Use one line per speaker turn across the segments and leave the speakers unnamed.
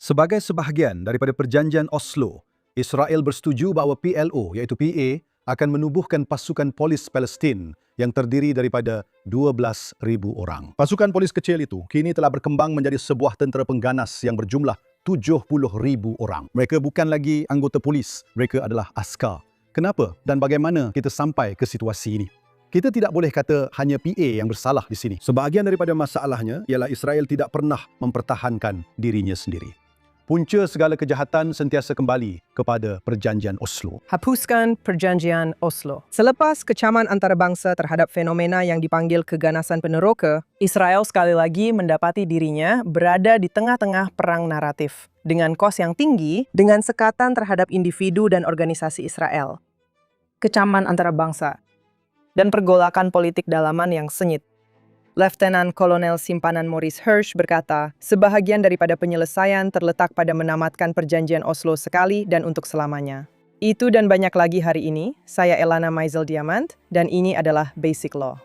Sebagai sebahagian daripada perjanjian Oslo, Israel bersetuju bahawa PLO iaitu PA akan menubuhkan pasukan polis Palestin yang terdiri daripada 12,000 orang. Pasukan polis kecil itu kini telah berkembang menjadi sebuah tentera pengganas yang berjumlah 70,000 orang. Mereka bukan lagi anggota polis, mereka adalah askar. Kenapa dan bagaimana kita sampai ke situasi ini? Kita tidak boleh kata hanya PA yang bersalah di sini. Sebahagian daripada masalahnya ialah Israel tidak pernah mempertahankan dirinya sendiri. Punca segala kejahatan sentiasa kembali kepada perjanjian Oslo.
Hapuskan perjanjian Oslo. Selepas kecaman antarabangsa terhadap fenomena yang dipanggil keganasan peneroka, Israel sekali lagi mendapati dirinya berada di tengah-tengah perang naratif dengan kos yang tinggi dengan sekatan terhadap individu dan organisasi Israel. Kecaman antarabangsa dan pergolakan politik dalaman yang sengit. Letnan Kolonel Simpanan Maurice Hirsch berkata, sebahagian daripada penyelesaian terletak pada menamatkan perjanjian Oslo sekali dan untuk selamanya. Itu dan banyak lagi hari ini, saya Elana Maisel Diamant, dan ini adalah Basic Law.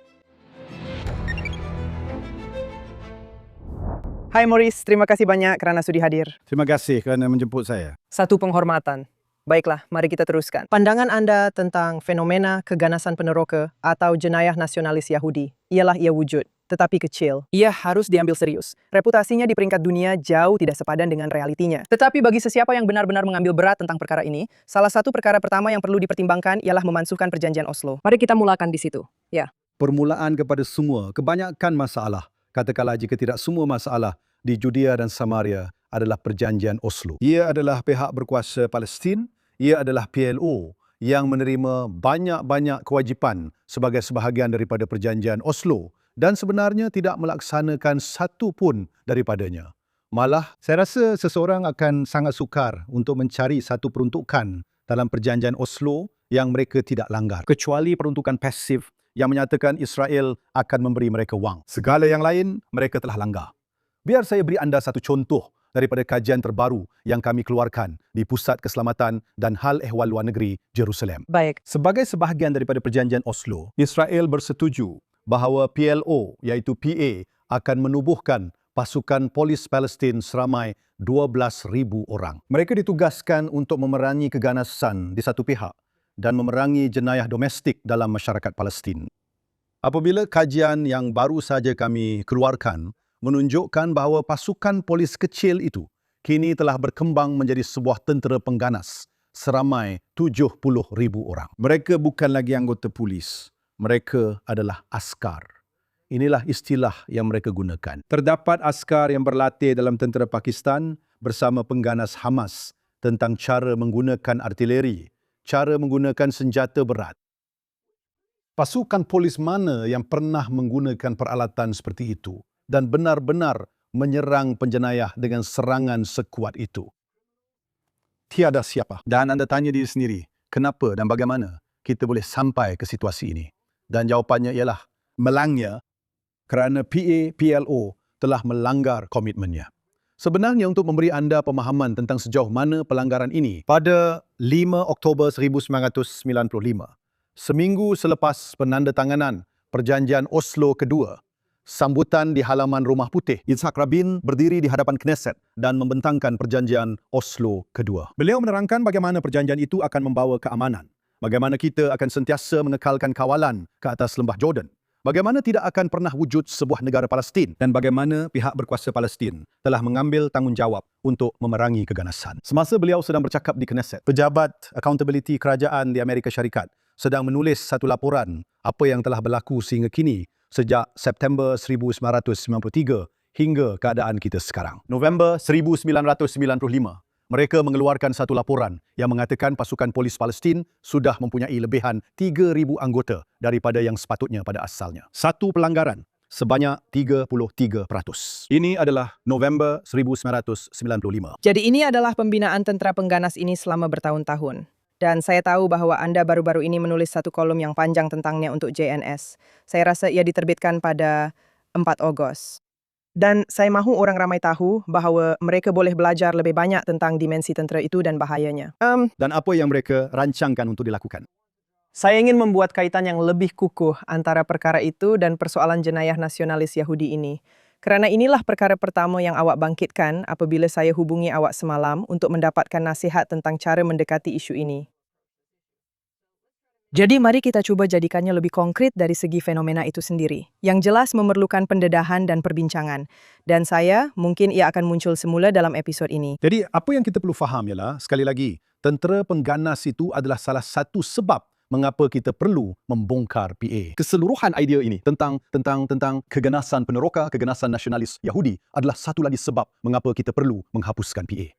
Hai Maurice, terima kasih banyak kerana sudi hadir.
Terima kasih kerana menjemput saya.
Satu penghormatan. Baiklah, mari kita teruskan. Pandangan Anda tentang fenomena keganasan peneroka atau jenayah nasionalis Yahudi ialah ia wujud, tetapi kecil. Ia harus diambil serius. Reputasinya di peringkat dunia jauh tidak sepadan dengan realitinya. Tetapi bagi sesiapa yang benar-benar mengambil berat tentang perkara ini, salah satu perkara pertama yang perlu dipertimbangkan ialah memansuhkan perjanjian Oslo. Mari kita mulakan di situ. Ya.
Permulaan kepada semua, kebanyakan masalah, katakanlah jika tidak semua masalah di Judea dan Samaria adalah perjanjian Oslo. Ia adalah pihak berkuasa Palestin, ia adalah PLO yang menerima banyak-banyak kewajipan sebagai sebahagian daripada perjanjian Oslo dan sebenarnya tidak melaksanakan satu pun daripadanya. Malah, saya rasa seseorang akan sangat sukar untuk mencari satu peruntukan dalam perjanjian Oslo yang mereka tidak langgar, kecuali peruntukan pasif yang menyatakan Israel akan memberi mereka wang. Segala yang lain, mereka telah langgar. Biar saya beri anda satu contoh daripada kajian terbaru yang kami keluarkan di Pusat Keselamatan dan Hal Ehwal Luar Negeri Jerusalem.
Baik.
Sebagai sebahagian daripada perjanjian Oslo, Israel bersetuju bahawa PLO iaitu PA akan menubuhkan pasukan polis Palestin seramai 12,000 orang. Mereka ditugaskan untuk memerangi keganasan di satu pihak dan memerangi jenayah domestik dalam masyarakat Palestin. Apabila kajian yang baru saja kami keluarkan menunjukkan bahawa pasukan polis kecil itu kini telah berkembang menjadi sebuah tentera pengganas seramai 70,000 orang. Mereka bukan lagi anggota polis. Mereka adalah askar. Inilah istilah yang mereka gunakan. Terdapat askar yang berlatih dalam tentera Pakistan bersama pengganas Hamas tentang cara menggunakan artileri, cara menggunakan senjata berat. Pasukan polis mana yang pernah menggunakan peralatan seperti itu dan benar-benar menyerang penjenayah dengan serangan sekuat itu? Tiada siapa. Dan anda tanya diri sendiri, kenapa dan bagaimana kita boleh sampai ke situasi ini? Dan jawapannya ialah melangnya kerana PLO telah melanggar komitmennya. Sebenarnya untuk memberi anda pemahaman tentang sejauh mana pelanggaran ini, pada 5 Oktober 1995, seminggu selepas penandatanganan Perjanjian Oslo kedua, sambutan di halaman Rumah Putih, Yitzhak Rabin berdiri di hadapan Knesset dan membentangkan perjanjian Oslo kedua. Beliau menerangkan bagaimana perjanjian itu akan membawa keamanan, bagaimana kita akan sentiasa mengekalkan kawalan ke atas lembah Jordan, bagaimana tidak akan pernah wujud sebuah negara Palestin, dan bagaimana pihak berkuasa Palestin telah mengambil tanggungjawab untuk memerangi keganasan. Semasa beliau sedang bercakap di Knesset, pejabat accountability kerajaan di Amerika Syarikat sedang menulis satu laporan apa yang telah berlaku sehingga kini sejak September 1993 hingga keadaan kita sekarang. November 1995, mereka mengeluarkan satu laporan yang mengatakan pasukan polis Palestin sudah mempunyai lebihan 3,000 anggota daripada yang sepatutnya pada asalnya. Satu pelanggaran sebanyak 33%. Ini adalah November 1995.
Jadi ini adalah pembinaan tentera pengganas ini selama bertahun-tahun. Dan saya tahu bahawa Anda baru-baru ini menulis satu kolom yang panjang tentangnya untuk JNS. Saya rasa ia diterbitkan pada 4 Ogos. Dan saya mahu orang ramai tahu bahawa mereka boleh belajar lebih banyak tentang dimensi tentera itu dan bahayanya.
Dan apa yang mereka rancangkan untuk dilakukan?
Saya ingin membuat kaitan yang lebih kukuh antara perkara itu dan persoalan jenayah nasionalis Yahudi ini. Kerana inilah perkara pertama yang awak bangkitkan apabila saya hubungi awak semalam untuk mendapatkan nasihat tentang cara mendekati isu ini. Jadi mari kita cuba jadikannya lebih konkret dari segi fenomena itu sendiri, yang jelas memerlukan pendedahan dan perbincangan. Dan mungkin ia akan muncul semula dalam episod ini.
Jadi apa yang kita perlu faham ialah, sekali lagi, tentera pengganas itu adalah salah satu sebab mengapa kita perlu membongkar PA. Keseluruhan idea ini tentang keganasan peneroka, keganasan nasionalis Yahudi adalah satu lagi sebab mengapa kita perlu menghapuskan PA.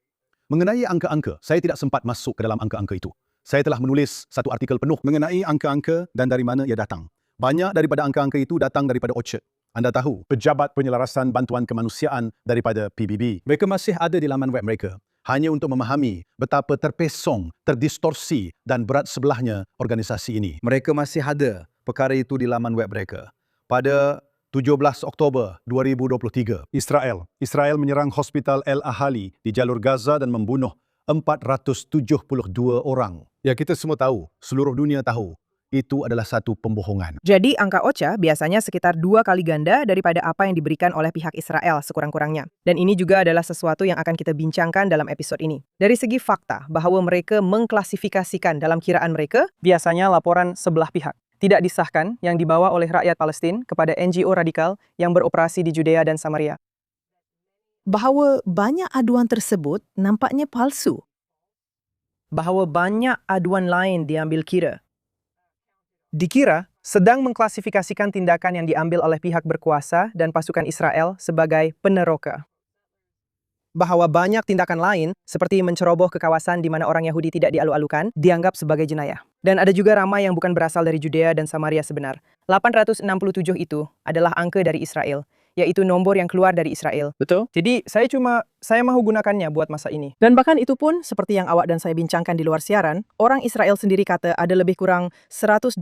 Mengenai angka-angka, saya tidak sempat masuk ke dalam angka-angka itu. Saya telah menulis satu artikel penuh mengenai angka-angka dan dari mana ia datang. Banyak daripada angka-angka itu datang daripada Orchard. Anda tahu, Pejabat Penyelarasan Bantuan Kemanusiaan daripada PBB. Mereka masih ada di laman web mereka, hanya untuk memahami betapa terpesong, terdistorsi dan berat sebelahnya organisasi ini. Mereka masih ada perkara itu di laman web mereka. Pada 17 Oktober 2023, Israel menyerang Hospital El Ahali di jalur Gaza dan membunuh 472 orang. Ya, kita semua tahu, seluruh dunia tahu, itu adalah satu pembohongan.
Jadi angka OCHA biasanya sekitar 2 kali ganda daripada apa yang diberikan oleh pihak Israel sekurang-kurangnya. Dan ini juga adalah sesuatu yang akan kita bincangkan dalam episod ini. Dari segi fakta, bahwa mereka mengklasifikasikan dalam kiraan mereka, biasanya laporan sebelah pihak. Tidak disahkan yang dibawa oleh rakyat Palestin kepada NGO radikal yang beroperasi di Judea dan Samaria. Bahawa banyak aduan tersebut nampaknya palsu. Bahawa banyak aduan lain diambil kira. Dikira sedang mengklasifikasikan tindakan yang diambil oleh pihak berkuasa dan pasukan Israel sebagai peneroka. Bahawa banyak tindakan lain, seperti menceroboh ke kawasan di mana orang Yahudi tidak dialu-alukan, dianggap sebagai jenayah. Dan ada juga ramai yang bukan berasal dari Judea dan Samaria sebenar. 867 itu adalah angka dari Israel, yaitu nombor yang keluar dari Israel. Betul. Jadi saya mahu gunakannya buat masa ini. Dan bahkan itu pun, seperti yang awak dan saya bincangkan di luar siaran, orang Israel sendiri kata ada lebih kurang 128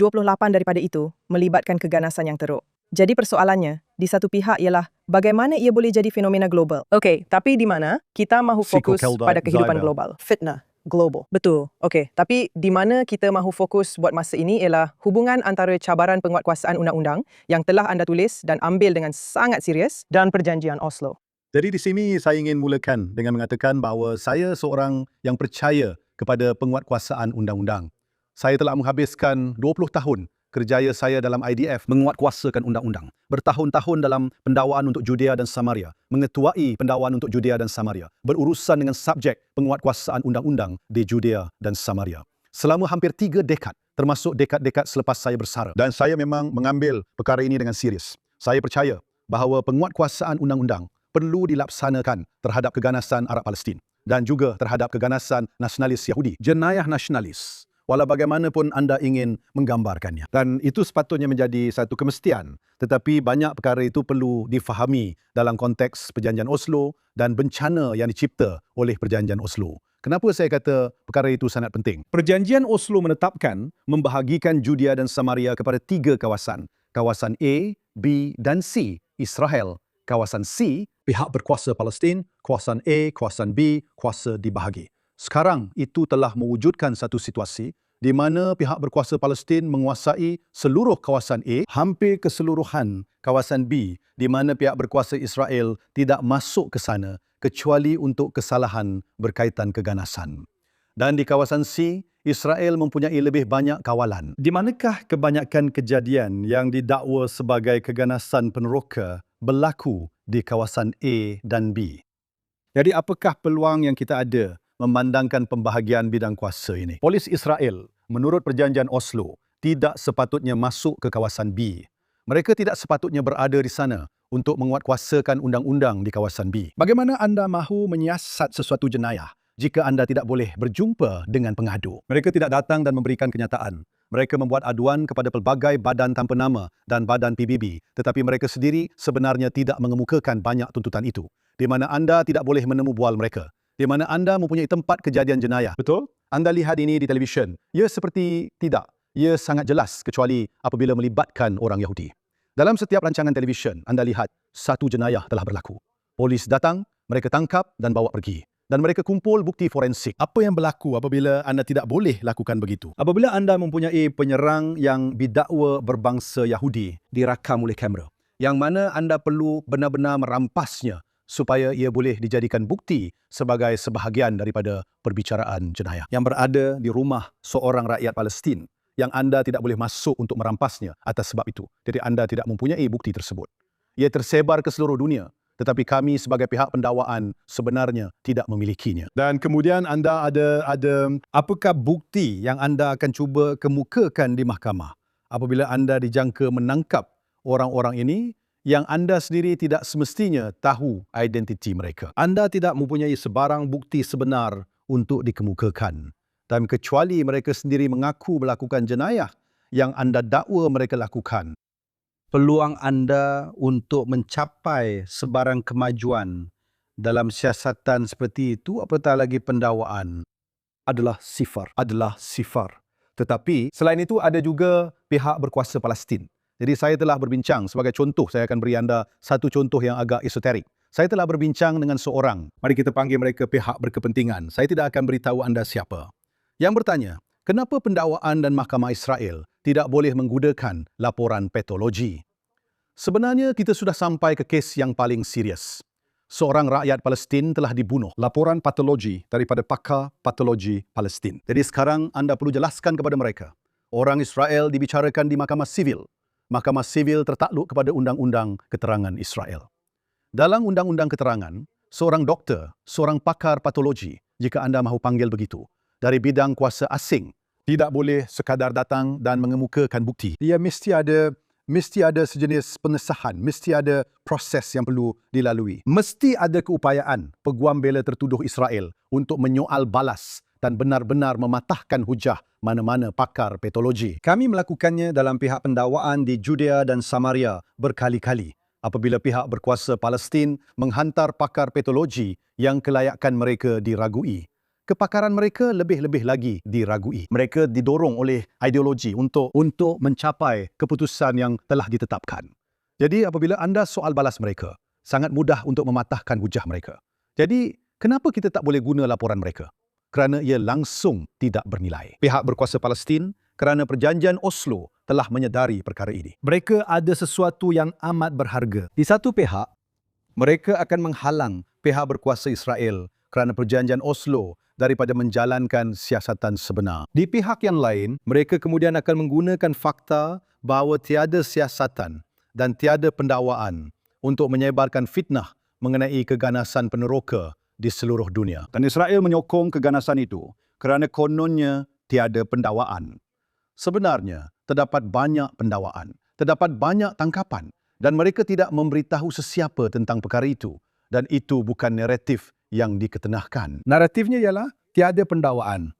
daripada itu melibatkan keganasan yang teruk. Jadi persoalannya, di satu pihak ialah bagaimana ia boleh jadi fenomena global. Okey, tapi di mana kita mahu fokus pada kehidupan global. Fitnah global. Betul. Okey, tapi di mana kita mahu fokus buat masa ini ialah hubungan antara cabaran penguatkuasaan undang-undang yang telah anda tulis dan ambil dengan sangat serius dan perjanjian Oslo.
Jadi di sini saya ingin mulakan dengan mengatakan bahawa saya seorang yang percaya kepada penguatkuasaan undang-undang. Saya telah menghabiskan 20 tahun kerjaya saya dalam IDF menguatkuasakan undang-undang. Bertahun-tahun dalam pendakwaan untuk Judea dan Samaria, mengetuai pendakwaan untuk Judea dan Samaria, berurusan dengan subjek penguatkuasaan undang-undang di Judea dan Samaria. Selama hampir 3 dekad, termasuk dekad-dekad selepas saya bersara. Dan saya memang mengambil perkara ini dengan serius. Saya percaya bahawa penguatkuasaan undang-undang perlu dilaksanakan terhadap keganasan Arab Palestin dan juga terhadap keganasan nasionalis Yahudi. Jenayah nasionalis, walau bagaimanapun anda ingin menggambarkannya. Dan itu sepatutnya menjadi satu kemestian. Tetapi banyak perkara itu perlu difahami dalam konteks Perjanjian Oslo dan bencana yang dicipta oleh Perjanjian Oslo. Kenapa saya kata perkara itu sangat penting? Perjanjian Oslo menetapkan membahagikan Judea dan Samaria kepada 3 kawasan. Kawasan A, B dan C, Israel. Kawasan C, pihak berkuasa Palestin. Kawasan A, kawasan B, kuasa dibahagi. Sekarang itu telah mewujudkan satu situasi di mana pihak berkuasa Palestin menguasai seluruh kawasan A, hampir keseluruhan kawasan B, di mana pihak berkuasa Israel tidak masuk ke sana kecuali untuk kesalahan berkaitan keganasan. Dan di kawasan C, Israel mempunyai lebih banyak kawalan. Di manakah kebanyakan kejadian yang didakwa sebagai keganasan peneroka berlaku di kawasan A dan B? Jadi apakah peluang yang kita ada memandangkan pembahagian bidang kuasa ini? Polis Israel, menurut Perjanjian Oslo, tidak sepatutnya masuk ke kawasan B. Mereka tidak sepatutnya berada di sana untuk menguatkuasakan undang-undang di kawasan B. Bagaimana anda mahu menyiasat sesuatu jenayah jika anda tidak boleh berjumpa dengan pengadu? Mereka tidak datang dan memberikan kenyataan. Mereka membuat aduan kepada pelbagai badan tanpa nama dan badan PBB, tetapi mereka sendiri sebenarnya tidak mengemukakan banyak tuntutan itu, di mana anda tidak boleh menemu bual mereka, di mana anda mempunyai tempat kejadian jenayah. Betul? Anda lihat ini di televisyen. Ia seperti tidak. Ia sangat jelas kecuali apabila melibatkan orang Yahudi. Dalam setiap rancangan televisyen, anda lihat satu jenayah telah berlaku. Polis datang, mereka tangkap dan bawa pergi. Dan mereka kumpul bukti forensik. Apa yang berlaku apabila anda tidak boleh lakukan begitu? Apabila anda mempunyai penyerang yang didakwa berbangsa Yahudi dirakam oleh kamera. yang mana anda perlu benar-benar merampasnya supaya ia boleh dijadikan bukti sebagai sebahagian daripada perbicaraan jenayah yang berada di rumah seorang rakyat Palestin yang anda tidak boleh masuk untuk merampasnya atas sebab itu. Jadi anda tidak mempunyai bukti tersebut. Ia tersebar ke seluruh dunia, tetapi kami sebagai pihak pendakwaan sebenarnya tidak memilikinya. Dan kemudian anda ada apakah bukti yang anda akan cuba kemukakan di mahkamah apabila anda dijangka menangkap orang-orang ini yang anda sendiri tidak semestinya tahu identiti mereka. Anda tidak mempunyai sebarang bukti sebenar untuk dikemukakan. Dan kecuali mereka sendiri mengaku melakukan jenayah yang anda dakwa mereka lakukan, peluang anda untuk mencapai sebarang kemajuan dalam siasatan seperti itu, apatah lagi pendakwaan, adalah sifar. Tetapi selain itu ada juga pihak berkuasa Palestin. Jadi saya telah berbincang, sebagai contoh, saya akan beri anda satu contoh yang agak esoterik. Saya telah berbincang dengan seorang, mari kita panggil mereka pihak berkepentingan. Saya tidak akan beritahu anda siapa. Yang bertanya, kenapa pendakwaan dan Mahkamah Israel tidak boleh menggunakan laporan patologi? Sebenarnya kita sudah sampai ke kes yang paling serius. Seorang rakyat Palestin telah dibunuh. Laporan patologi daripada pakar patologi Palestin. Jadi sekarang anda perlu jelaskan kepada mereka. Orang Israel dibicarakan di Mahkamah Sivil. Mahkamah Sivil tertakluk kepada Undang-Undang Keterangan Israel. Dalam Undang-Undang Keterangan, seorang doktor, seorang pakar patologi, jika anda mahu panggil begitu, dari bidang kuasa asing, tidak boleh sekadar datang dan mengemukakan bukti. Dia mesti ada sejenis pengesahan, mesti ada proses yang perlu dilalui. Mesti ada keupayaan peguam bela tertuduh Israel untuk menyoal balas dan benar-benar mematahkan hujah mana-mana pakar patologi. Kami melakukannya dalam pihak pendakwaan di Judea dan Samaria berkali-kali apabila pihak berkuasa Palestin menghantar pakar patologi yang kelayakan mereka diragui. Kepakaran mereka lebih-lebih lagi diragui. Mereka didorong oleh ideologi untuk mencapai keputusan yang telah ditetapkan. Jadi apabila anda soal balas mereka, sangat mudah untuk mematahkan hujah mereka. Jadi kenapa kita tak boleh guna laporan mereka? Kerana ia langsung tidak bernilai. Pihak berkuasa Palestin kerana perjanjian Oslo telah menyedari perkara ini. Mereka ada sesuatu yang amat berharga. Di satu pihak, mereka akan menghalang pihak berkuasa Israel kerana perjanjian Oslo daripada menjalankan siasatan sebenar. Di pihak yang lain, mereka kemudian akan menggunakan fakta bahawa tiada siasatan dan tiada pendakwaan untuk menyebarkan fitnah mengenai keganasan peneroka di seluruh dunia. Dan Israel menyokong keganasan itu kerana kononnya tiada pendakwaan. Sebenarnya, terdapat banyak pendakwaan, terdapat banyak tangkapan dan mereka tidak memberitahu sesiapa tentang perkara itu. Dan itu bukan naratif yang diketenahkan. Naratifnya ialah tiada pendakwaan.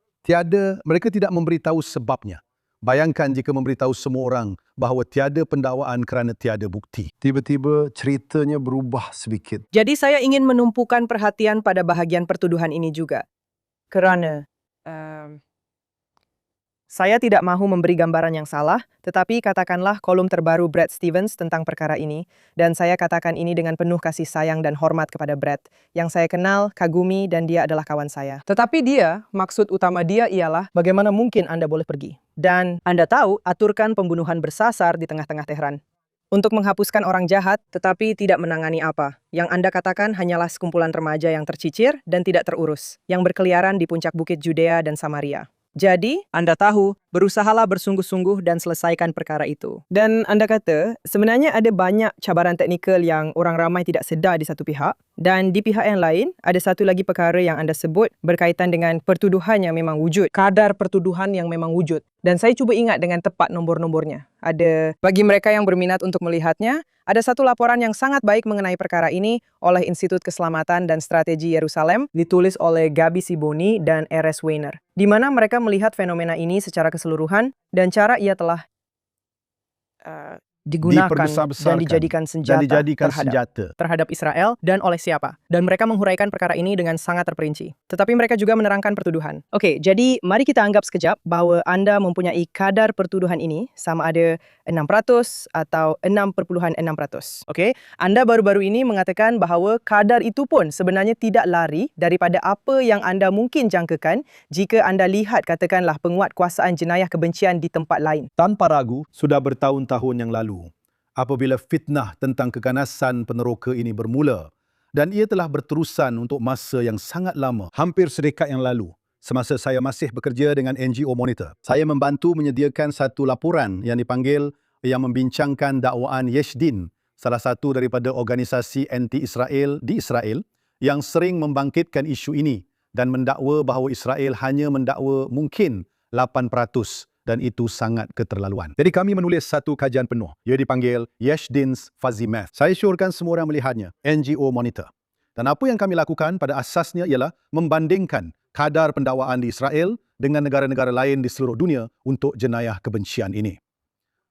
Mereka tidak memberitahu sebabnya. Bayangkan jika memberitahu semua orang bahawa tiada pendakwaan kerana tiada bukti. Tiba-tiba ceritanya berubah sedikit.
Jadi saya ingin menumpukan perhatian pada bahagian pertuduhan ini juga. Kerana saya tidak mahu memberi gambaran yang salah, tetapi katakanlah kolom terbaru Brad Stevens tentang perkara ini, dan saya katakan ini dengan penuh kasih sayang dan hormat kepada Brad, yang saya kenal, kagumi, dan dia adalah kawan saya. Tetapi maksud utama dia ialah bagaimana mungkin Anda boleh pergi. Dan Anda tahu, aturkan pembunuhan bersasar di tengah-tengah Tehran. Untuk menghapuskan orang jahat, tetapi tidak menangani apa. Yang Anda katakan hanyalah sekumpulan remaja yang tercicir dan tidak terurus, yang berkeliaran di puncak bukit Judea dan Samaria. Jadi, Anda tahu, berusahalah bersungguh-sungguh dan selesaikan perkara itu. Dan Anda kata, sebenarnya ada banyak cabaran teknikal yang orang ramai tidak sedar di satu pihak. Dan di pihak yang lain, ada satu lagi perkara yang Anda sebut berkaitan dengan pertuduhan yang memang wujud. Kadar pertuduhan yang memang wujud. Dan saya cuba ingat dengan tepat nombor-nombornya. Bagi mereka yang berminat untuk melihatnya, ada satu laporan yang sangat baik mengenai perkara ini oleh Institut Keselamatan dan Strategi Yerusalem, ditulis oleh Gabi Siboni dan R.S. Weiner, di mana mereka melihat fenomena ini secara keseluruhan dan cara ia telah digunakan dan dijadikan senjata terhadap Israel dan oleh siapa. Dan mereka menghuraikan perkara ini dengan sangat terperinci. Tetapi mereka juga menerangkan pertuduhan. Oke, jadi mari kita anggap sekejap bahwa Anda mempunyai kadar pertuduhan ini sama ada 600 atau 6,6%. Oke, Anda baru-baru ini mengatakan bahawa kadar itu pun sebenarnya tidak lari daripada apa yang Anda mungkin jangkakan jika Anda lihat katakanlah penguatkuasaan jenayah kebencian di tempat lain.
Tanpa ragu, sudah bertahun-tahun yang lalu, apabila fitnah tentang keganasan peneroka ini bermula, dan ia telah berterusan untuk masa yang sangat lama, hampir sedekad yang lalu. Semasa saya masih bekerja dengan NGO Monitor, saya membantu menyediakan satu laporan yang dipanggil yang membincangkan dakwaan Yesh Din, salah satu daripada organisasi anti-Israel di Israel yang sering membangkitkan isu ini dan mendakwa bahawa Israel hanya mendakwa mungkin 8% dan itu sangat keterlaluan. Jadi kami menulis satu kajian penuh. Ia dipanggil Yesh Din's Fuzzy Math. Saya syorkan semua orang melihatnya, NGO Monitor. Dan apa yang kami lakukan pada asasnya ialah membandingkan kadar pendakwaan di Israel dengan negara-negara lain di seluruh dunia untuk jenayah kebencian ini.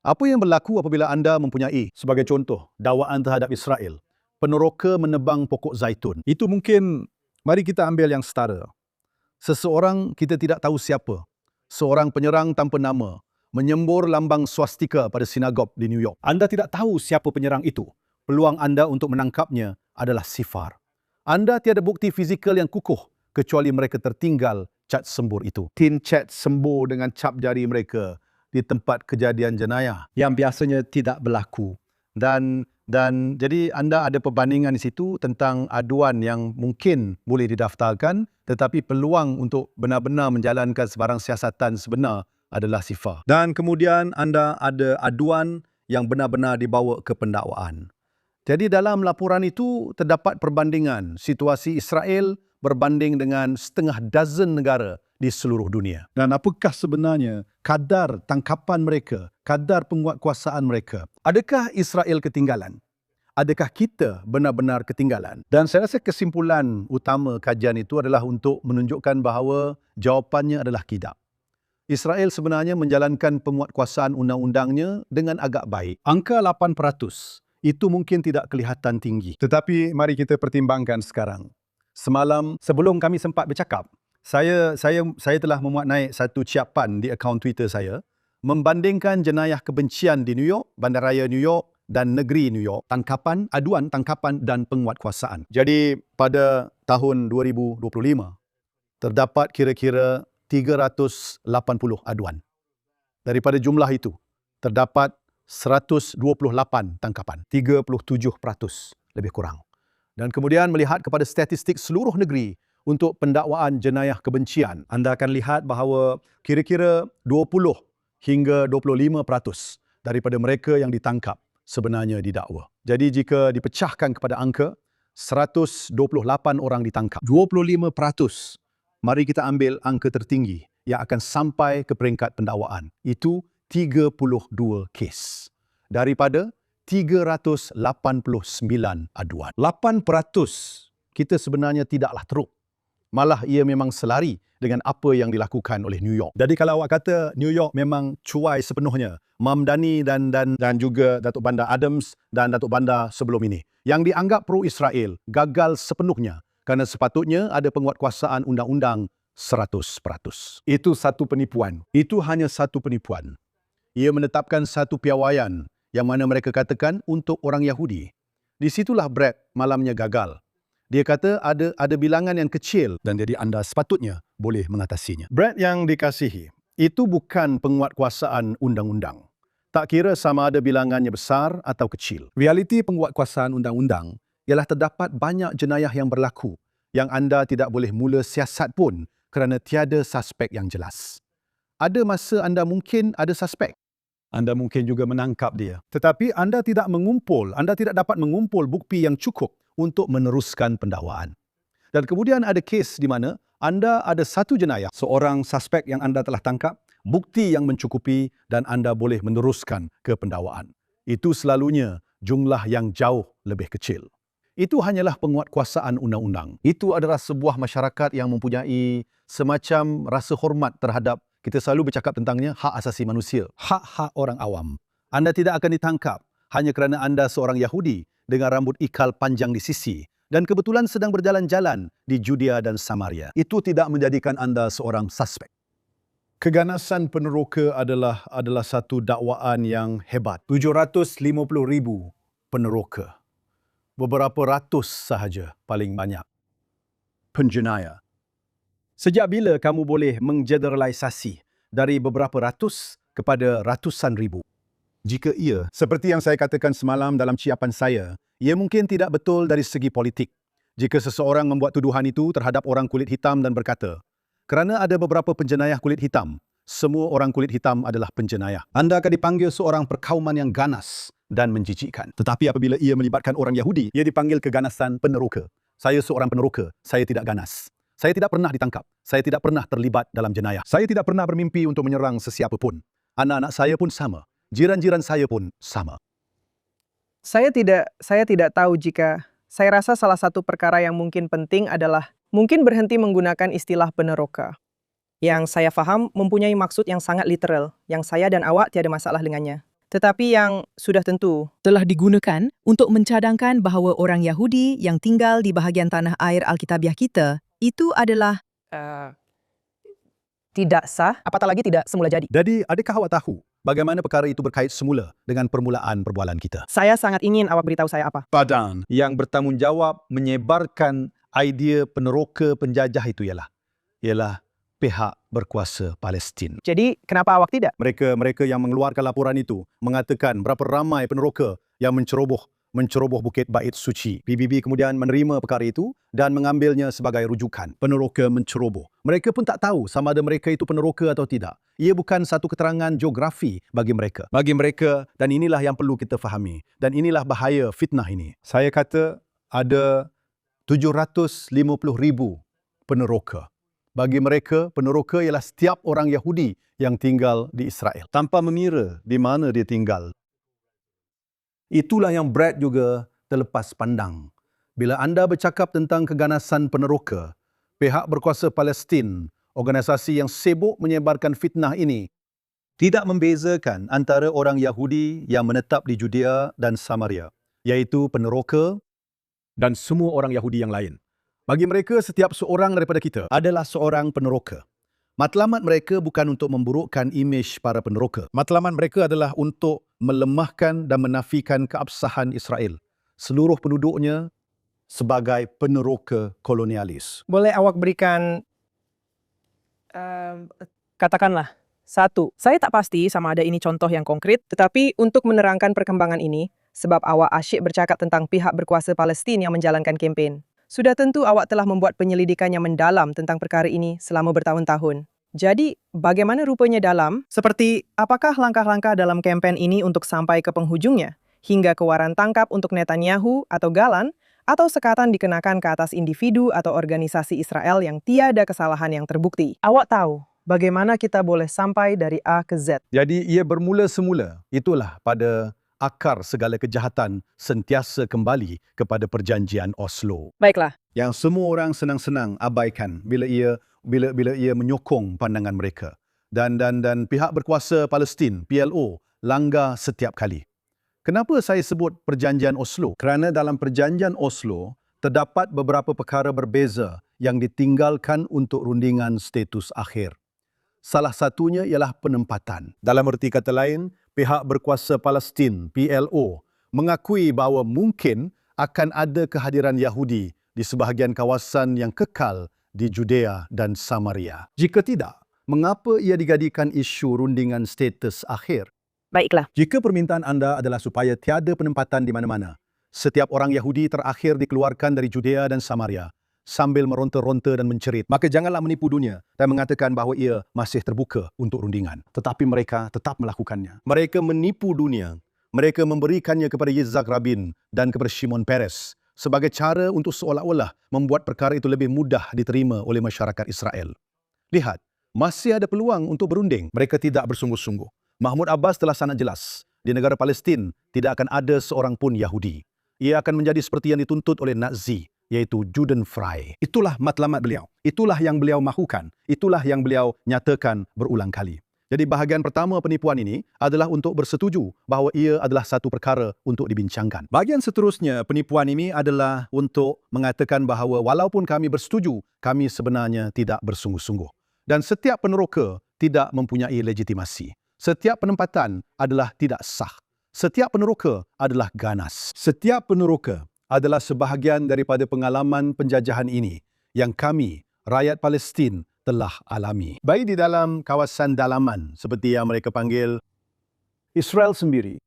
Apa yang berlaku apabila anda mempunyai, sebagai contoh, dakwaan terhadap Israel, peneroka menebang pokok zaitun. Itu mungkin, mari kita ambil yang setara. Seseorang kita tidak tahu siapa, seorang penyerang tanpa nama, menyembur lambang swastika pada sinagog di New York. Anda tidak tahu siapa penyerang itu. Peluang anda untuk menangkapnya adalah sifar. Anda tiada bukti fizikal yang kukuh kecuali mereka tertinggal cat sembur itu. Tin cat sembur dengan cap jari mereka di tempat kejadian jenayah yang biasanya tidak berlaku. Dan jadi anda ada perbandingan di situ tentang aduan yang mungkin boleh didaftarkan, tetapi peluang untuk benar-benar menjalankan sebarang siasatan sebenar adalah sifar. Dan kemudian anda ada aduan yang benar-benar dibawa ke pendakwaan. Jadi dalam laporan itu terdapat perbandingan situasi Israel berbanding dengan setengah dozen negara di seluruh dunia. Dan apakah sebenarnya kadar tangkapan mereka, kadar penguatkuasaan mereka? Adakah Israel ketinggalan? Adakah kita benar-benar ketinggalan? Dan saya rasa kesimpulan utama kajian itu adalah untuk menunjukkan bahawa jawapannya adalah tidak. Israel sebenarnya menjalankan penguatkuasaan undang-undangnya dengan agak baik. Angka 8% itu mungkin tidak kelihatan tinggi. Tetapi mari kita pertimbangkan sekarang. Semalam sebelum kami sempat bercakap, saya telah memuat naik satu ciapan di akaun Twitter saya membandingkan jenayah kebencian di New York, Bandaraya New York dan negeri New York, aduan tangkapan dan penguatkuasaan. Jadi pada tahun 2025 terdapat kira-kira 380 aduan. Daripada jumlah itu terdapat 128 tangkapan, 37% lebih kurang. Dan kemudian melihat kepada statistik seluruh negeri untuk pendakwaan jenayah kebencian, anda akan lihat bahawa kira-kira 20 hingga 25% daripada mereka yang ditangkap sebenarnya didakwa. Jadi jika dipecahkan kepada angka, 128 orang ditangkap. 25%, mari kita ambil angka tertinggi yang akan sampai ke peringkat pendakwaan. Itu 32 kes. Daripada 389 aduan. 8% kita sebenarnya tidaklah teruk. Malah ia memang selari dengan apa yang dilakukan oleh New York. Jadi kalau awak kata New York memang cuai sepenuhnya, Mamdani dan juga Datuk Bandar Adams dan Datuk Bandar sebelum ini, yang dianggap pro-Israel gagal sepenuhnya kerana sepatutnya ada penguatkuasaan undang-undang 100%. Itu satu penipuan. Itu hanya satu penipuan. Ia menetapkan satu piawaian yang mana mereka katakan untuk orang Yahudi. Di situlah Brad malamnya gagal. Dia kata ada bilangan yang kecil dan jadi anda sepatutnya boleh mengatasinya. Brad yang dikasihi, itu bukan penguatkuasaan undang-undang. Tak kira sama ada bilangannya besar atau kecil. Realiti penguatkuasaan undang-undang ialah terdapat banyak jenayah yang berlaku yang anda tidak boleh mula siasat pun kerana tiada suspek yang jelas. Ada masa anda mungkin ada suspek. Anda mungkin juga menangkap dia. Tetapi anda tidak dapat mengumpul bukti yang cukup untuk meneruskan pendakwaan. Dan kemudian ada kes di mana anda ada satu jenayah, seorang suspek yang anda telah tangkap, bukti yang mencukupi dan anda boleh meneruskan ke pendakwaan. Itu selalunya jumlah yang jauh lebih kecil. Itu hanyalah penguatkuasaan undang-undang. Itu adalah sebuah masyarakat yang mempunyai semacam rasa hormat terhadap, kita selalu bercakap tentangnya, hak asasi manusia, hak-hak orang awam. Anda tidak akan ditangkap hanya kerana anda seorang Yahudi dengan rambut ikal panjang di sisi dan kebetulan sedang berjalan-jalan di Judea dan Samaria. Itu tidak menjadikan anda seorang suspek. Keganasan peneroka adalah satu dakwaan yang hebat. 750,000 peneroka. Beberapa ratus sahaja paling banyak penjenayah. Sejak bila kamu boleh menggeneralisasi dari beberapa ratus kepada ratusan ribu? Jika ia, seperti yang saya katakan semalam dalam ciapan saya, ia mungkin tidak betul dari segi politik. Jika seseorang membuat tuduhan itu terhadap orang kulit hitam dan berkata, kerana ada beberapa penjenayah kulit hitam, semua orang kulit hitam adalah penjenayah. Anda akan dipanggil seorang perkauman yang ganas dan menjijikkan. Tetapi apabila ia melibatkan orang Yahudi, ia dipanggil keganasan peneroka. Saya seorang peneroka, saya tidak ganas. Saya tidak pernah ditangkap. Saya tidak pernah terlibat dalam jenayah. Saya tidak pernah bermimpi untuk menyerang sesiapa pun. Anak-anak saya pun sama. Jiran-jiran saya pun sama.
Saya tidak tahu jika saya rasa salah satu perkara yang mungkin penting adalah mungkin berhenti menggunakan istilah peneroka. Yang saya faham mempunyai maksud yang sangat literal, yang saya dan awak tiada masalah dengannya. Tetapi yang sudah tentu
telah digunakan untuk mencadangkan bahawa orang Yahudi yang tinggal di bahagian tanah air Alkitabiah kita itu adalah
tidak sah, apatah lagi tidak semula jadi.
Jadi, adakah awak tahu bagaimana perkara itu berkait semula dengan permulaan perbualan kita?
Saya sangat ingin awak beritahu saya apa.
Badan yang bertanggungjawab menyebarkan idea peneroka penjajah itu ialah pihak berkuasa Palestin.
Jadi, kenapa awak tidak?
Mereka yang mengeluarkan laporan itu mengatakan berapa ramai peneroka yang menceroboh Bukit Bait Suci. PBB kemudian menerima perkara itu dan mengambilnya sebagai rujukan. Peneroka menceroboh. Mereka pun tak tahu sama ada mereka itu peneroka atau tidak. Ia bukan satu keterangan geografi bagi mereka. Dan inilah yang perlu kita fahami. Dan inilah bahaya fitnah ini. Saya kata ada 750,000 peneroka. Bagi mereka, peneroka ialah setiap orang Yahudi yang tinggal di Israel, tanpa memira di mana dia tinggal. Itulah yang Brad juga terlepas pandang. Bila anda bercakap tentang keganasan peneroka, pihak berkuasa Palestin, organisasi yang sibuk menyebarkan fitnah ini, tidak membezakan antara orang Yahudi yang menetap di Judea dan Samaria, iaitu peneroka dan semua orang Yahudi yang lain. Bagi mereka, setiap seorang daripada kita adalah seorang peneroka. Matlamat mereka bukan untuk memburukkan imej para peneroka. Matlamat mereka adalah untuk melemahkan dan menafikan keabsahan Israel, seluruh penduduknya sebagai peneroka kolonialis.
Boleh awak berikan, katakanlah, satu. Saya tak pasti sama ada ini contoh yang konkret, tetapi untuk menerangkan perkembangan ini, sebab awak asyik bercakap tentang pihak berkuasa Palestin yang menjalankan kempen. Sudah tentu awak telah membuat penyelidikan yang mendalam tentang perkara ini selama bertahun-tahun. Jadi, bagaimana rupanya dalam? Seperti, apakah langkah-langkah dalam kempen ini untuk sampai ke penghujungnya? Hingga ke waran tangkap untuk Netanyahu atau Galan? Atau sekatan dikenakan ke atas individu atau organisasi Israel yang tiada kesalahan yang terbukti? Awak tahu bagaimana kita boleh sampai dari A ke Z.
Jadi ia bermula semula. Itulah pada akar segala kejahatan sentiasa kembali kepada perjanjian Oslo.
Baiklah.
Yang semua orang senang-senang abaikan bila ia menyokong pandangan mereka. Dan pihak berkuasa Palestin, PLO, langgar setiap kali. Kenapa saya sebut perjanjian Oslo? Kerana dalam perjanjian Oslo terdapat beberapa perkara berbeza yang ditinggalkan untuk rundingan status akhir. Salah satunya ialah penempatan. Dalam erti kata lain, pihak berkuasa Palestin, PLO, mengakui bahawa mungkin akan ada kehadiran Yahudi di sebahagian kawasan yang kekal di Judea dan Samaria. Jika tidak, mengapa ia digadikan isu rundingan status akhir?
Baiklah.
Jika permintaan anda adalah supaya tiada penempatan di mana-mana, setiap orang Yahudi terakhir dikeluarkan dari Judea dan Samaria, sambil meronta-ronta dan mencerit, maka janganlah menipu dunia dan mengatakan bahawa ia masih terbuka untuk rundingan. Tetapi mereka tetap melakukannya. Mereka menipu dunia. Mereka memberikannya kepada Yitzhak Rabin dan kepada Shimon Peres sebagai cara untuk seolah-olah membuat perkara itu lebih mudah diterima oleh masyarakat Israel. Lihat, masih ada peluang untuk berunding. Mereka tidak bersungguh-sungguh. Mahmud Abbas telah sangat jelas. Di negara Palestin, tidak akan ada seorang pun Yahudi. Ia akan menjadi seperti yang dituntut oleh Nazi, iaitu Judenfrei. Itulah matlamat beliau. Itulah yang beliau mahukan. Itulah yang beliau nyatakan berulang kali. Jadi bahagian pertama penipuan ini adalah untuk bersetuju bahawa ia adalah satu perkara untuk dibincangkan. Bahagian seterusnya penipuan ini adalah untuk mengatakan bahawa walaupun kami bersetuju, kami sebenarnya tidak bersungguh-sungguh. Dan setiap peneroka tidak mempunyai legitimasi. Setiap penempatan adalah tidak sah. Setiap peneroka adalah ganas. Setiap peneroka adalah sebahagian daripada pengalaman penjajahan ini yang kami, rakyat Palestin, telah alami. Baik di dalam kawasan dalaman, seperti yang mereka panggil Israel sendiri,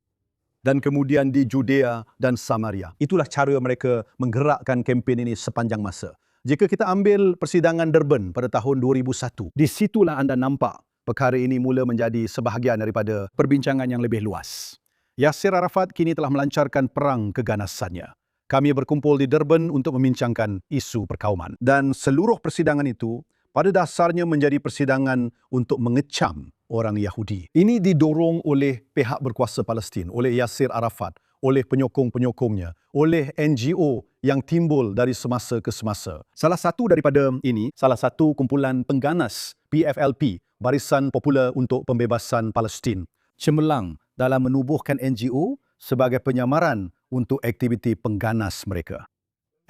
dan kemudian di Judea dan Samaria. Itulah cara mereka menggerakkan kempen ini sepanjang masa. Jika kita ambil persidangan Durban pada tahun 2001, di situlah anda nampak perkara ini mula menjadi sebahagian daripada perbincangan yang lebih luas. Yasser Arafat kini telah melancarkan perang keganasannya. Kami berkumpul di Durban untuk membincangkan isu perkauman. Dan seluruh persidangan itu pada dasarnya menjadi persidangan untuk mengecam orang Yahudi. Ini didorong oleh pihak berkuasa Palestin, oleh Yasser Arafat, oleh penyokong-penyokongnya, oleh NGO yang timbul dari semasa ke semasa. Salah satu daripada ini, salah satu kumpulan pengganas PFLP, Barisan Popular untuk Pembebasan Palestin, cemerlang dalam menubuhkan NGO sebagai penyamaran untuk aktiviti pengganas mereka.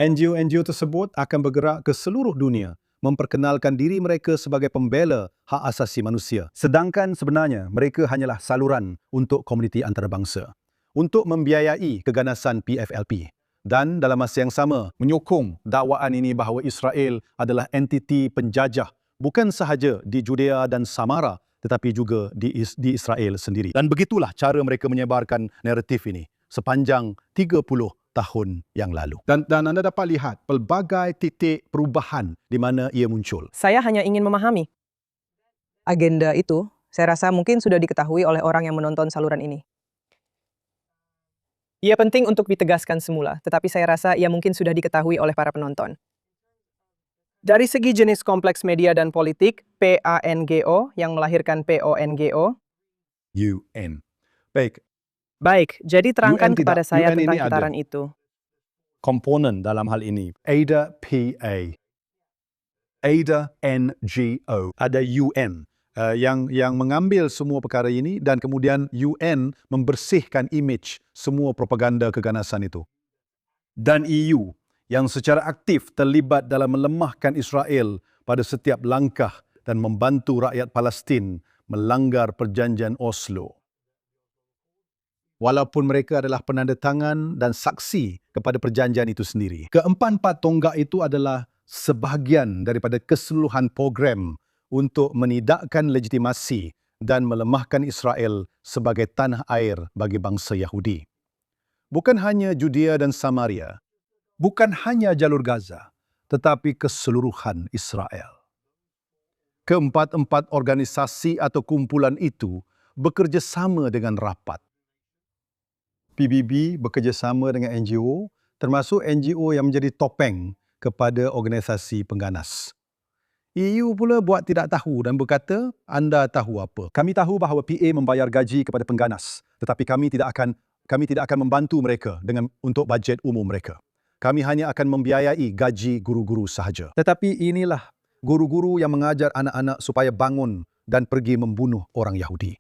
NGO-NGO tersebut akan bergerak ke seluruh dunia memperkenalkan diri mereka sebagai pembela hak asasi manusia. Sedangkan sebenarnya mereka hanyalah saluran untuk komuniti antarabangsa untuk membiayai keganasan PFLP. Dan dalam masa yang sama, menyokong dakwaan ini bahawa Israel adalah entiti penjajah bukan sahaja di Judea dan Samaria tetapi juga di Israel sendiri. Dan begitulah cara mereka menyebarkan naratif ini sepanjang 30 tahun yang lalu. Dan anda dapat lihat pelbagai titik perubahan di mana ia muncul.
Saya hanya ingin memahami. Agenda itu, saya rasa mungkin sudah diketahui oleh orang yang menonton saluran ini. Ia penting untuk ditegaskan semula, tetapi saya rasa ia mungkin sudah diketahui oleh para penonton. Dari segi jenis kompleks media dan politik, PANGO yang melahirkan PONGO.
UN. Baik,
Baik, jadi terangkan
UN
kepada
tidak.
saya
UN
tentang
ini ada
kitaran itu.
komponen dalam hal ini. ADA PA, ADA NGO, ada UN yang mengambil semua perkara ini dan kemudian UN membersihkan imej semua propaganda keganasan itu. Dan EU yang secara aktif terlibat dalam melemahkan Israel pada setiap langkah dan membantu rakyat Palestin melanggar perjanjian Oslo. Walaupun mereka adalah penandatangan dan saksi kepada perjanjian itu sendiri. Keempat-empat tonggak itu adalah sebahagian daripada keseluruhan program untuk menidakkan legitimasi dan melemahkan Israel sebagai tanah air bagi bangsa Yahudi. Bukan hanya Judea dan Samaria, bukan hanya jalur Gaza, tetapi keseluruhan Israel. Keempat-empat organisasi atau kumpulan itu bekerjasama dengan rapat. PBB bekerjasama dengan NGO, termasuk NGO yang menjadi topeng kepada organisasi pengganas. EU pula buat tidak tahu dan berkata, anda tahu apa. Kami tahu bahawa PA membayar gaji kepada pengganas, tetapi kami tidak akan membantu mereka untuk bajet umum mereka. Kami hanya akan membiayai gaji guru-guru sahaja. Tetapi inilah guru-guru yang mengajar anak-anak supaya bangun dan pergi membunuh orang Yahudi.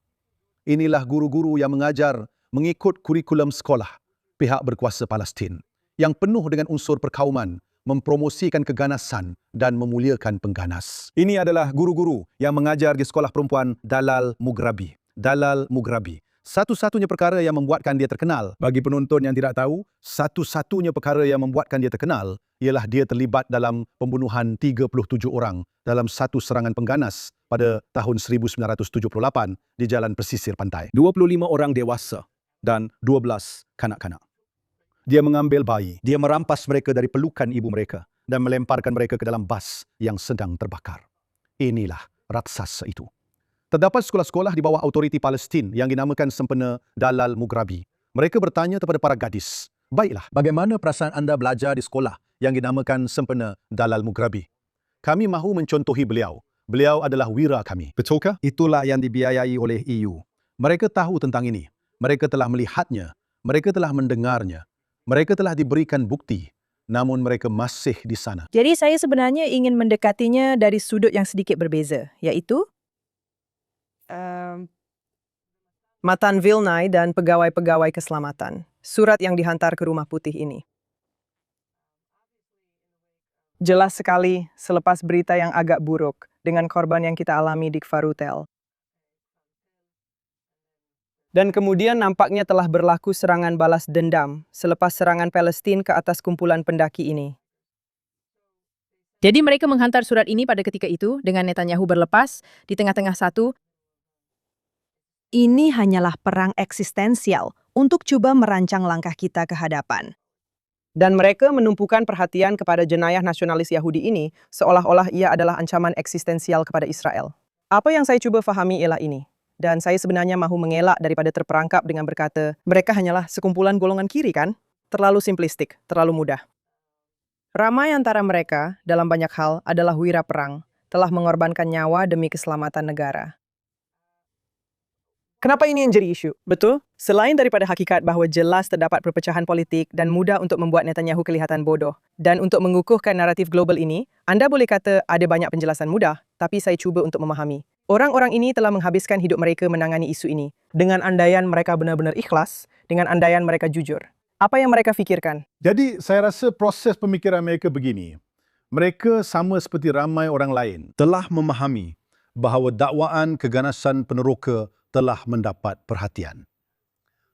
Inilah guru-guru yang mengajar mengikut kurikulum sekolah pihak berkuasa Palestin yang penuh dengan unsur perkauman, mempromosikan keganasan dan memuliakan pengganas. Ini adalah guru-guru yang mengajar di sekolah perempuan Dalal Mughrabi. Dalal Mughrabi. Satu-satunya perkara yang membuatkan dia terkenal, bagi penonton yang tidak tahu, satu-satunya perkara yang membuatkan dia terkenal ialah dia terlibat dalam pembunuhan 37 orang dalam satu serangan pengganas pada tahun 1978 di jalan pesisir pantai. 25 orang dewasa dan 12 kanak-kanak. Dia mengambil bayi, dia merampas mereka dari pelukan ibu mereka dan melemparkan mereka ke dalam bas yang sedang terbakar. Inilah raksasa itu. Terdapat sekolah-sekolah di bawah autoriti Palestin yang dinamakan sempena Dalal Mughrabi. Mereka bertanya kepada para gadis, baiklah, bagaimana perasaan anda belajar di sekolah yang dinamakan sempena Dalal Mughrabi? Kami mahu mencontohi beliau. Beliau adalah wira kami. Betulkah? Itulah yang dibiayai oleh EU. Mereka tahu tentang ini. Mereka telah melihatnya. Mereka telah mendengarnya. Mereka telah diberikan bukti, namun mereka masih di sana.
Jadi saya sebenarnya ingin mendekatinya dari sudut yang sedikit berbeza, yaitu Matan Vilnai dan pegawai-pegawai keselamatan. Surat yang dihantar ke Rumah Putih ini. Jelas sekali selepas berita yang agak buruk dengan korban yang kita alami di Kfarutel. Dan kemudian nampaknya telah berlaku serangan balas dendam selepas serangan Palestin ke atas kumpulan pendaki ini.
Jadi mereka menghantar surat ini pada ketika itu dengan Netanyahu berlepas di tengah-tengah satu
Ini hanyalah perang eksistensial untuk coba merancang langkah kita ke hadapan.
Dan mereka menumpukan perhatian kepada jenayah nasionalis Yahudi ini seolah-olah ia adalah ancaman eksistensial kepada Israel. Apa yang saya cuba fahami ialah ini. Dan saya sebenarnya mahu mengelak daripada terperangkap dengan berkata, mereka hanyalah sekumpulan golongan kiri kan? Terlalu simplistik, terlalu mudah. Ramai antara mereka, dalam banyak hal, adalah wira perang, telah mengorbankan nyawa demi keselamatan negara. Kenapa ini yang jadi isu? Betul, selain daripada hakikat bahawa jelas terdapat perpecahan politik dan mudah untuk membuat Netanyahu kelihatan bodoh, dan untuk mengukuhkan naratif global ini, anda boleh kata ada banyak penjelasan mudah, tapi saya cuba untuk memahami. Orang-orang ini telah menghabiskan hidup mereka menangani isu ini, dengan andaian mereka benar-benar ikhlas, dengan andaian mereka jujur. Apa yang mereka fikirkan?
Jadi saya rasa proses pemikiran mereka begini. Mereka sama seperti ramai orang lain telah memahami bahawa dakwaan keganasan peneroka telah mendapat perhatian.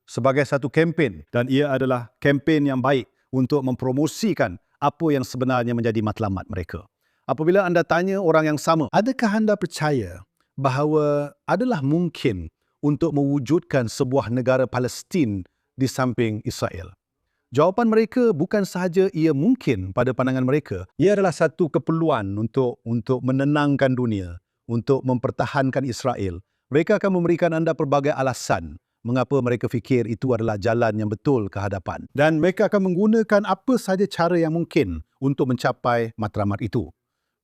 Sebagai satu kempen, dan ia adalah kempen yang baik untuk mempromosikan apa yang sebenarnya menjadi matlamat mereka. Apabila anda tanya orang yang sama, adakah anda percaya bahawa adalah mungkin untuk mewujudkan sebuah negara Palestin di samping Israel? Jawapan mereka bukan sahaja ia mungkin pada pandangan mereka, ia adalah satu keperluan untuk menenangkan dunia, untuk mempertahankan Israel. Mereka akan memberikan anda pelbagai alasan mengapa mereka fikir itu adalah jalan yang betul ke hadapan. Dan mereka akan menggunakan apa sahaja cara yang mungkin untuk mencapai matlamat itu.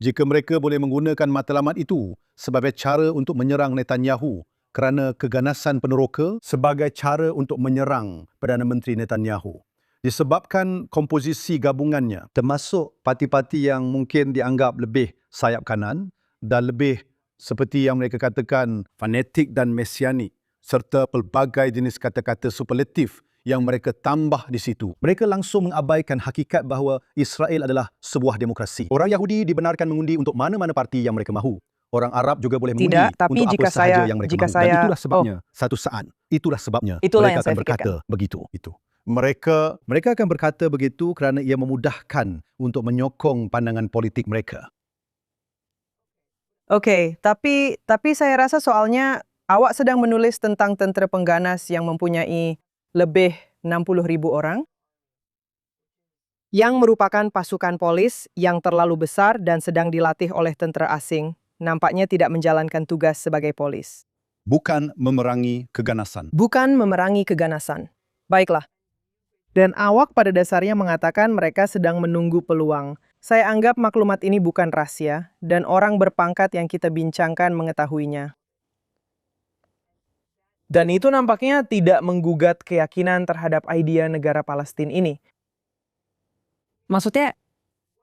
Jika mereka boleh menggunakan matlamat itu sebagai cara untuk menyerang Netanyahu kerana keganasan peneroka, sebagai cara untuk menyerang Perdana Menteri Netanyahu, disebabkan komposisi gabungannya, termasuk parti-parti yang mungkin dianggap lebih sayap kanan dan lebih seperti yang mereka katakan fanatik dan mesianik, serta pelbagai jenis kata-kata superlatif yang mereka tambah di situ. Mereka langsung mengabaikan hakikat bahawa Israel adalah sebuah demokrasi. Orang Yahudi dibenarkan mengundi untuk mana-mana parti yang mereka mahu. Orang Arab juga boleh mengundi
Tidak, tapi
untuk
jika
apa sahaja
saya-
yang mereka
jika
mahu.
saya-
Dan itulah sebabnya, satu saat, itulah sebabnya
Itulah
mereka
yang
akan
saya
berkata begitu. Mereka akan berkata begitu kerana ia memudahkan untuk menyokong pandangan politik mereka.
Okey, tapi saya rasa soalnya awak sedang menulis tentang tentera pengganas yang mempunyai lebih 60,000 orang yang merupakan pasukan polis yang terlalu besar dan sedang dilatih oleh tentera asing, nampaknya tidak menjalankan tugas sebagai polis.
Bukan memerangi keganasan.
Bukan memerangi keganasan. Baiklah. Dan awak pada dasarnya mengatakan mereka sedang menunggu peluang. Saya anggap maklumat ini bukan rahasia, dan orang berpangkat yang kita bincangkan mengetahuinya. Dan itu nampaknya tidak menggugat keyakinan terhadap idea negara Palestina ini. Maksudnya,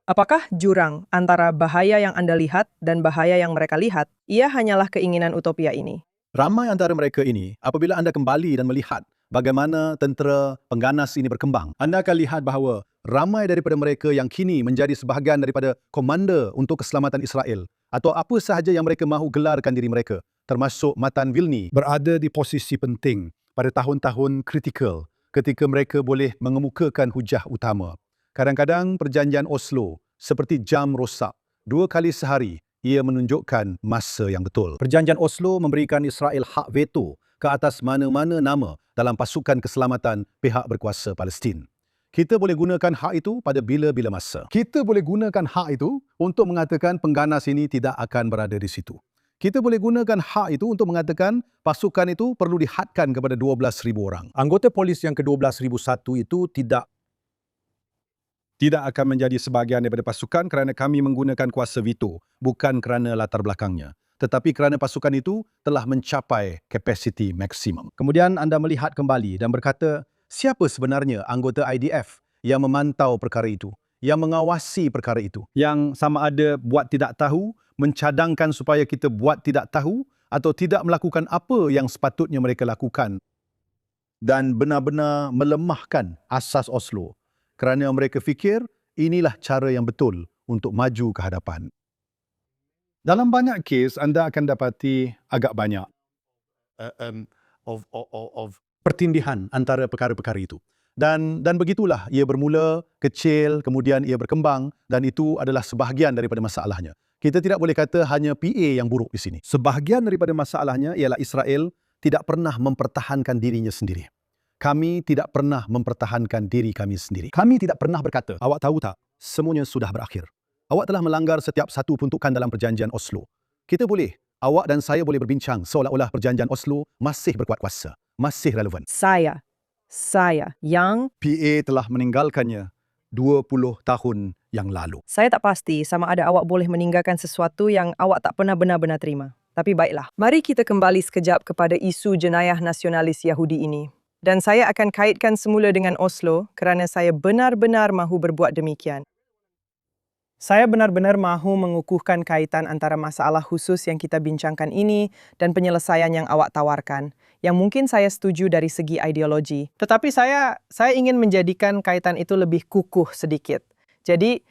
apakah jurang antara bahaya yang Anda lihat dan bahaya yang mereka lihat, ia hanyalah keinginan utopia ini?
Ramai antara mereka ini, apabila anda kembali dan melihat bagaimana tentera pengganas ini berkembang, anda akan lihat bahawa ramai daripada mereka yang kini menjadi sebahagian daripada komander untuk keselamatan Israel atau apa sahaja yang mereka mahu gelarkan diri mereka, termasuk Matan Vilni, berada di posisi penting pada tahun-tahun kritikal ketika mereka boleh mengemukakan hujah utama. Kadang-kadang perjanjian Oslo seperti jam rosak. 2 kali sehari ia menunjukkan masa yang betul. Perjanjian Oslo memberikan Israel hak veto ke atas mana-mana nama dalam pasukan keselamatan pihak berkuasa Palestin. Kita boleh gunakan hak itu pada bila-bila masa. Kita boleh gunakan hak itu untuk mengatakan pengganas ini tidak akan berada di situ. Kita boleh gunakan hak itu untuk mengatakan pasukan itu perlu dihadkan kepada 12,000 orang. Anggota polis yang ke-12,001 itu tidak akan menjadi sebahagian daripada pasukan kerana kami menggunakan kuasa veto, bukan kerana latar belakangnya, tetapi kerana pasukan itu telah mencapai kapasiti maksimum. Kemudian anda melihat kembali dan berkata, siapa sebenarnya anggota IDF yang memantau perkara itu, yang mengawasi perkara itu, yang sama ada buat tidak tahu, mencadangkan supaya kita buat tidak tahu atau tidak melakukan apa yang sepatutnya mereka lakukan dan benar-benar melemahkan asas Oslo kerana mereka fikir inilah cara yang betul untuk maju ke hadapan. Dalam banyak kes anda akan dapati agak banyak pertindihan antara perkara-perkara itu. Dan begitulah ia bermula kecil, kemudian ia berkembang dan itu adalah sebahagian daripada masalahnya. Kita tidak boleh kata hanya PA yang buruk di sini. Sebahagian daripada masalahnya ialah Israel tidak pernah mempertahankan dirinya sendiri. Kami tidak pernah mempertahankan diri kami sendiri. Kami tidak pernah berkata, awak tahu tak, semuanya sudah berakhir. Awak telah melanggar setiap satu peruntukan dalam perjanjian Oslo. Awak dan saya boleh berbincang seolah-olah perjanjian Oslo masih berkuat kuasa, masih relevan.
Saya yang
PA telah meninggalkannya 20 tahun yang lalu.
saya tak pasti sama ada awak boleh meninggalkan sesuatu yang awak tak pernah benar-benar terima. Tapi baiklah, mari kita kembali sekejap kepada isu jenayah nasionalis Yahudi ini. Dan saya akan kaitkan semula dengan Oslo kerana saya benar-benar mahu berbuat demikian. Saya benar-benar mahu mengukuhkan kaitan antara masalah khusus yang kita bincangkan ini dan penyelesaian yang awak tawarkan, yang mungkin saya setuju dari segi ideologi. Tetapi saya ingin menjadikan kaitan itu lebih kukuh sedikit. Jadi,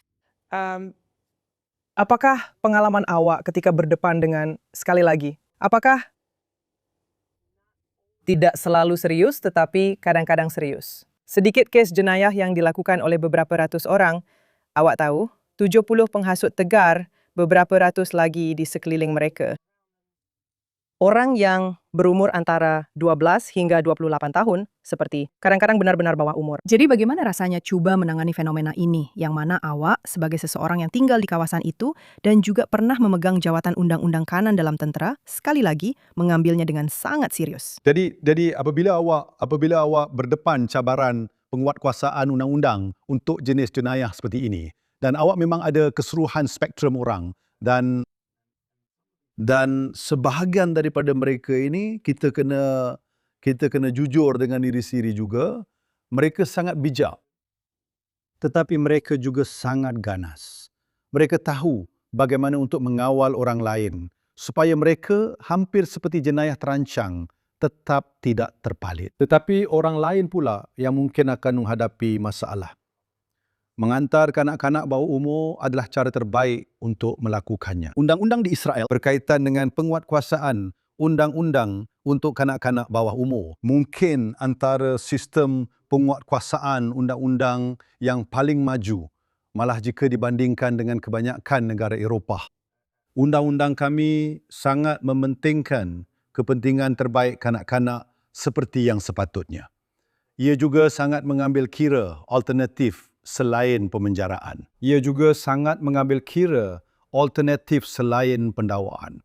apakah pengalaman awak ketika berdepan dengan, sekali lagi, apakah tidak selalu serius tetapi kadang-kadang serius? Sedikit kes jenayah yang dilakukan oleh beberapa ratus orang, awak tahu, 70 penghasut tegar, beberapa ratus lagi di sekeliling mereka. Orang yang berumur antara 12 hingga 28 tahun, seperti kadang-kadang benar-benar bawah umur.
Jadi bagaimana rasanya cuba menangani fenomena ini, yang mana awak sebagai seseorang yang tinggal di kawasan itu dan juga pernah memegang jawatan undang-undang kanan dalam tentera, sekali lagi mengambilnya dengan sangat serius.
Jadi apabila awak berdepan cabaran penguatkuasaan undang-undang untuk jenis jenayah seperti ini, dan awak memang ada keseluruhan spektrum orang, dan sebahagian daripada mereka ini kita kena jujur dengan diri sendiri juga, mereka sangat bijak, tetapi mereka juga sangat ganas. Mereka tahu bagaimana untuk mengawal orang lain supaya mereka hampir seperti jenayah terancang tetap tidak terpalit. Tetapi orang lain pula yang mungkin akan menghadapi masalah. Menghantar kanak-kanak bawah umur adalah cara terbaik untuk melakukannya. Undang-undang di Israel berkaitan dengan penguatkuasaan undang-undang untuk kanak-kanak bawah umur. Mungkin antara sistem penguatkuasaan undang-undang yang paling maju, malah jika dibandingkan dengan kebanyakan negara Eropah. Undang-undang kami sangat mementingkan kepentingan terbaik kanak-kanak seperti yang sepatutnya. Ia juga sangat mengambil kira alternatif selain pemenjaraan. Ia juga sangat mengambil kira alternatif selain pendakwaan.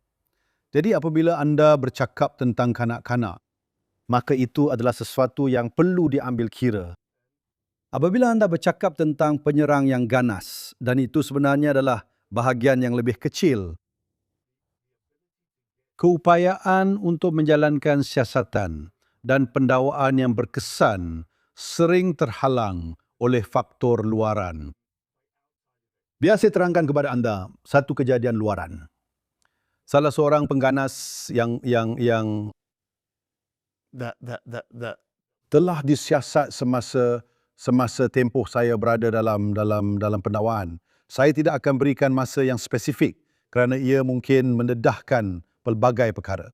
Jadi apabila anda bercakap tentang kanak-kanak, maka itu adalah sesuatu yang perlu diambil kira. Apabila anda bercakap tentang penyerang yang ganas, dan itu sebenarnya adalah bahagian yang lebih kecil, keupayaan untuk menjalankan siasatan dan pendakwaan yang berkesan sering terhalang oleh faktor luaran. Biar saya terangkan kepada anda satu kejadian luaran. Salah seorang pengganas yang telah disiasat semasa tempoh saya berada dalam pendakwaan. Saya tidak akan berikan masa yang spesifik kerana ia mungkin mendedahkan pelbagai perkara.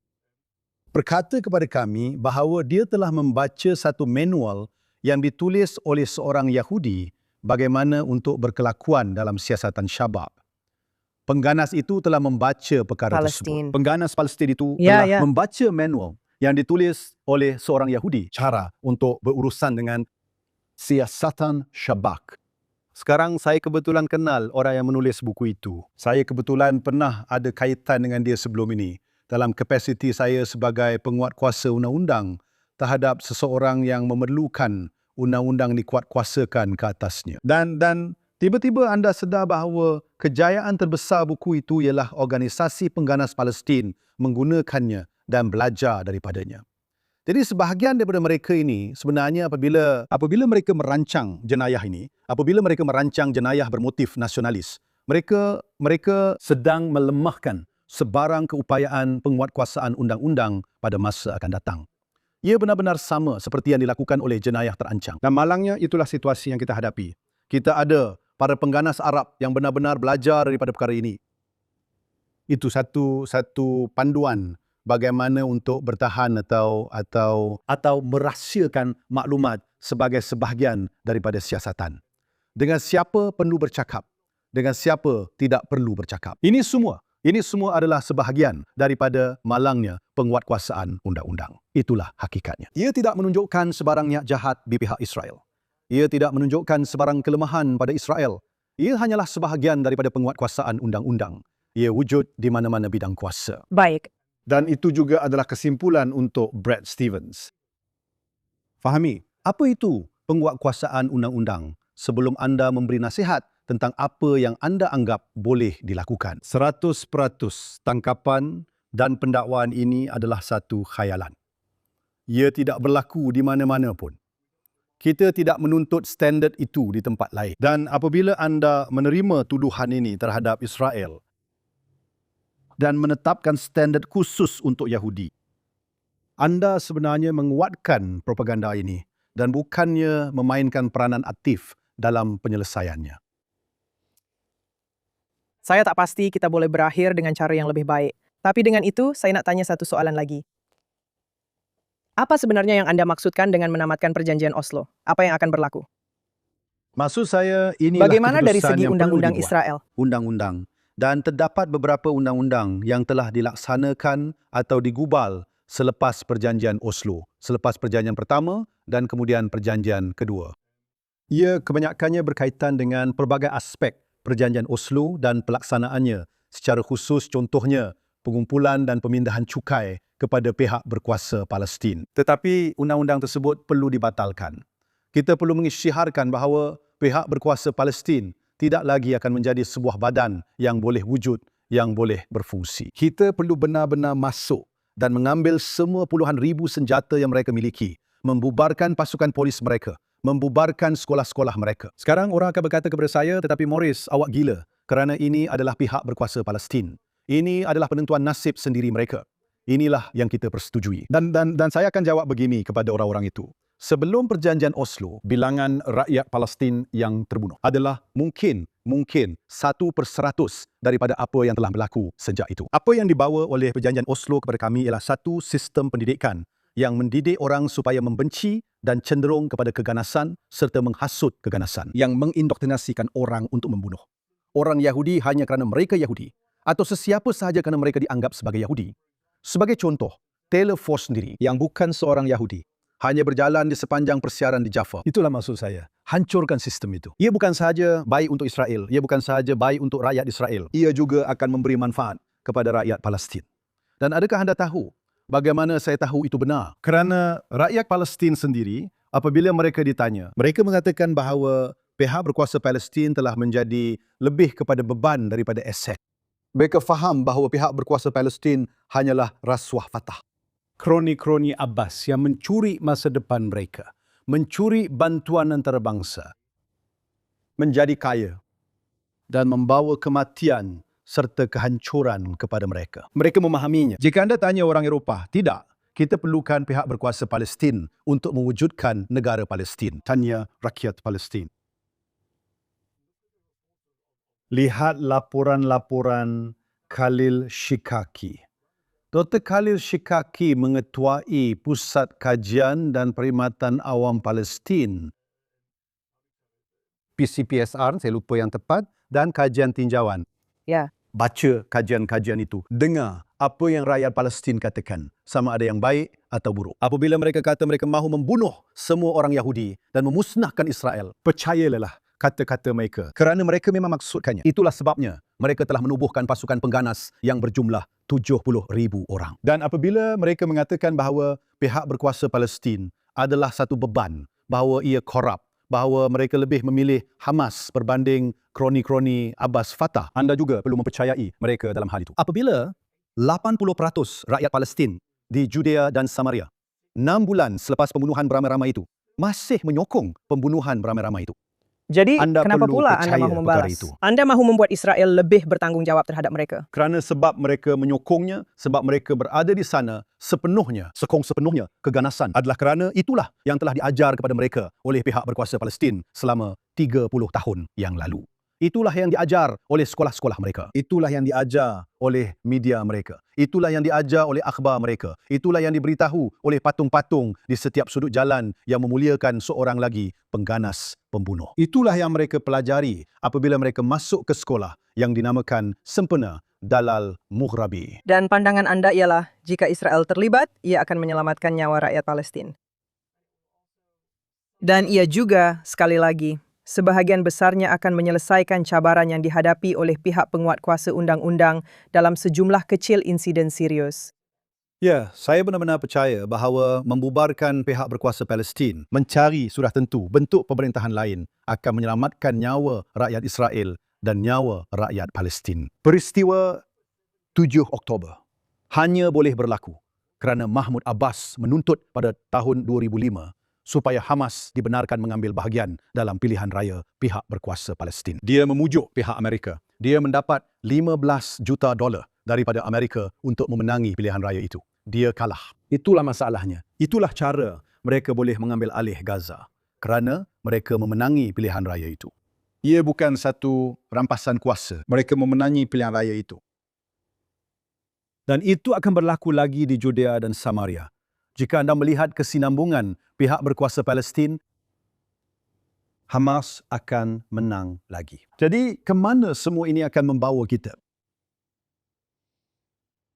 Berkata kepada kami bahawa dia telah membaca satu manual yang ditulis oleh seorang Yahudi bagaimana untuk berkelakuan dalam siasatan syabab. Pengganas itu telah membaca perkara tersebut. Pengganas Palestin itu telah membaca manual yang ditulis oleh seorang Yahudi, cara untuk berurusan dengan siasatan syabak. Sekarang saya kebetulan kenal orang yang menulis buku itu. Saya kebetulan pernah ada kaitan dengan dia sebelum ini dalam kapasiti saya sebagai penguatkuasa undang-undang terhadap seseorang yang memerlukan undang-undang dikuatkuasakan ke atasnya. Dan tiba-tiba anda sedar bahawa kejayaan terbesar buku itu ialah organisasi pengganas Palestin menggunakannya dan belajar daripadanya. Jadi sebahagian daripada mereka ini sebenarnya apabila mereka merancang jenayah ini, apabila mereka merancang jenayah bermotif nasionalis, mereka sedang melemahkan sebarang keupayaan penguatkuasaan undang-undang pada masa akan datang. Ia benar-benar sama seperti yang dilakukan oleh jenayah terancang. Dan malangnya itulah situasi yang kita hadapi. Kita ada para pengganas Arab yang benar-benar belajar daripada perkara ini. Itu satu panduan bagaimana untuk bertahan atau merahsiakan maklumat sebagai sebahagian daripada siasatan. Dengan siapa perlu bercakap, dengan siapa tidak perlu bercakap. Ini semua Ini semua adalah sebahagian daripada malangnya penguatkuasaan undang-undang. Itulah hakikatnya. Ia tidak menunjukkan sebarang niat jahat di pihak Israel. Ia tidak menunjukkan sebarang kelemahan pada Israel. Ia hanyalah sebahagian daripada penguatkuasaan undang-undang. Ia wujud di mana-mana bidang kuasa.
Baik,
Dan itu juga adalah kesimpulan untuk Brad Stevens. Fahami, apa itu penguatkuasaan undang-undang sebelum anda memberi nasihat tentang apa yang anda anggap boleh dilakukan. 100% tangkapan dan pendakwaan ini adalah satu khayalan. Ia tidak berlaku di mana-mana pun. Kita tidak menuntut standard itu di tempat lain. Dan apabila anda menerima tuduhan ini terhadap Israel dan menetapkan standard khusus untuk Yahudi, anda sebenarnya menguatkan propaganda ini dan bukannya memainkan peranan aktif dalam penyelesaiannya.
saya tak pasti kita boleh berakhir dengan cara yang lebih baik. Tapi dengan itu, saya nak tanya satu soalan lagi. Apa sebenarnya yang Anda maksudkan dengan menamatkan perjanjian Oslo? Apa yang akan berlaku?
Maksud saya, inilah
Bagaimana dari
keputusan
segi
yang perlu
undang-undang
dibuat.
Israel?
Undang-undang. Dan terdapat beberapa undang-undang yang telah dilaksanakan atau digubal selepas perjanjian Oslo, selepas perjanjian pertama dan kemudian perjanjian kedua. Ia kebanyakannya berkaitan dengan pelbagai aspek perjanjian Oslo dan pelaksanaannya, secara khusus contohnya pengumpulan dan pemindahan cukai kepada pihak berkuasa Palestin. Tetapi undang-undang tersebut perlu dibatalkan. Kita perlu mengisytiharkan bahawa pihak berkuasa Palestin tidak lagi akan menjadi sebuah badan yang boleh wujud, yang boleh berfungsi. Kita perlu benar-benar masuk dan mengambil semua puluhan ribu senjata yang mereka miliki, membubarkan pasukan polis mereka, membubarkan sekolah-sekolah mereka. Sekarang orang akan berkata kepada saya, tetapi Morris, awak gila kerana ini adalah pihak berkuasa Palestin. Ini adalah penentuan nasib sendiri mereka. Inilah yang kita persetujui. Dan saya akan jawab begini kepada orang-orang itu. Sebelum perjanjian Oslo, bilangan rakyat Palestin yang terbunuh adalah mungkin 1% daripada apa yang telah berlaku sejak itu. Apa yang dibawa oleh perjanjian Oslo kepada kami ialah satu sistem pendidikan yang mendidik orang supaya membenci dan cenderung kepada keganasan serta menghasut keganasan, yang mengindoktrinasikan orang untuk membunuh orang Yahudi hanya kerana mereka Yahudi atau sesiapa sahaja kerana mereka dianggap sebagai Yahudi. Sebagai contoh, Taylor Force sendiri yang bukan seorang Yahudi hanya berjalan di sepanjang persiaran di Jaffa. Itulah maksud saya. Hancurkan sistem itu. Ia bukan sahaja baik untuk Israel, ia bukan sahaja baik untuk rakyat Israel. Ia juga akan memberi manfaat kepada rakyat Palestin. Dan adakah anda tahu bagaimana saya tahu itu benar? Kerana rakyat Palestin sendiri, apabila mereka ditanya, mereka mengatakan bahawa pihak berkuasa Palestin telah menjadi lebih kepada beban daripada aset. Mereka faham bahawa pihak berkuasa Palestin hanyalah rasuah Fatah. Kroni-kroni Abbas yang mencuri masa depan mereka, mencuri bantuan antarabangsa, menjadi kaya dan membawa kematian serta kehancuran kepada mereka. Mereka memahaminya. Jika anda tanya orang Eropah, tidak. Kita perlukan pihak berkuasa Palestin untuk mewujudkan negara Palestin. Tanya rakyat Palestin. Lihat laporan-laporan Khalil Shikaki. Dr. Khalil Shikaki mengetuai Pusat Kajian dan Perkhidmatan Awam Palestin, PCPSR, saya lupa yang tepat, dan kajian tinjauan.
Ya.
Baca kajian-kajian itu. Dengar apa yang rakyat Palestin katakan, sama ada yang baik atau buruk. Apabila mereka kata mereka mahu membunuh semua orang Yahudi dan memusnahkan Israel, percayalah kata-kata mereka. Kerana mereka memang maksudkannya. Itulah sebabnya mereka telah menubuhkan pasukan pengganas yang berjumlah 70,000 orang. Dan apabila mereka mengatakan bahawa pihak berkuasa Palestin adalah satu beban, bahawa ia korup, bahawa mereka lebih memilih Hamas berbanding kroni-kroni Abbas Fatah, anda juga perlu mempercayai mereka dalam hal itu. Apabila 80% rakyat Palestin di Judea dan Samaria, 6 bulan selepas pembunuhan beramai-ramai itu, masih menyokong pembunuhan beramai-ramai itu.
Jadi,
Anda
kenapa
perlu
pula Anda
percaya
mahu
perkara
membalas?
itu.
Anda mahu membuat Israel lebih bertanggungjawab terhadap mereka.
Kerana sebab mereka menyokongnya, sebab mereka berada di sana sepenuhnya, sekong-sepenuhnya keganasan adalah kerana itulah yang telah diajar kepada mereka oleh pihak berkuasa Palestin selama 30 tahun yang lalu. Itulah yang diajar oleh sekolah-sekolah mereka. Itulah yang diajar oleh media mereka. Itulah yang diajar oleh akhbar mereka. Itulah yang diberitahu oleh patung-patung di setiap sudut jalan yang memuliakan seorang lagi pengganas pembunuh. Itulah yang mereka pelajari apabila mereka masuk ke sekolah yang dinamakan sempena Dalal Mughrabi.
Dan pandangan Anda ialah, jika Israel terlibat, ia akan menyelamatkan nyawa rakyat Palestina. Dan ia juga, sekali lagi, sebahagian besarnya akan menyelesaikan cabaran yang dihadapi oleh pihak penguat kuasa undang-undang dalam sejumlah kecil insiden serius.
Ya, saya benar-benar percaya bahawa membubarkan pihak berkuasa Palestin, mencari sudah tentu bentuk pemerintahan lain akan menyelamatkan nyawa rakyat Israel dan nyawa rakyat Palestin. Peristiwa 7 Oktober hanya boleh berlaku kerana Mahmud Abbas menuntut pada tahun 2005 supaya Hamas dibenarkan mengambil bahagian dalam pilihan raya pihak berkuasa Palestin. Dia memujuk pihak Amerika. Dia mendapat $15 juta daripada Amerika untuk memenangi pilihan raya itu. Dia kalah. Itulah masalahnya. Itulah cara mereka boleh mengambil alih Gaza kerana mereka memenangi pilihan raya itu. Ia bukan satu rampasan kuasa. Mereka memenangi pilihan raya itu. Dan itu akan berlaku lagi di Judea dan Samaria. Jika anda melihat kesinambungan pihak berkuasa Palestin, Hamas akan menang lagi. Jadi, ke mana semua ini akan membawa kita?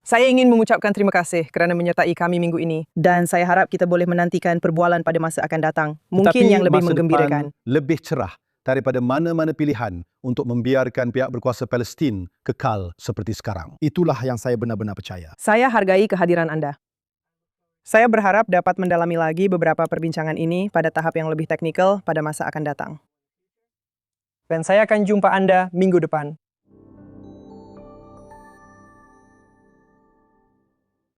Saya ingin mengucapkan terima kasih kerana menyertai kami minggu ini dan saya harap kita boleh menantikan perbualan pada masa akan datang. Mungkin
Tetapi
yang lebih
masa
menggembirakan.
depan lebih cerah daripada mana-mana pilihan untuk membiarkan pihak berkuasa Palestin kekal seperti sekarang. Itulah yang saya benar-benar percaya.
Saya hargai kehadiran Anda. Saya berharap dapat mendalami lagi beberapa perbincangan ini pada tahap yang lebih teknikal pada masa akan datang. Dan saya akan jumpa Anda minggu depan.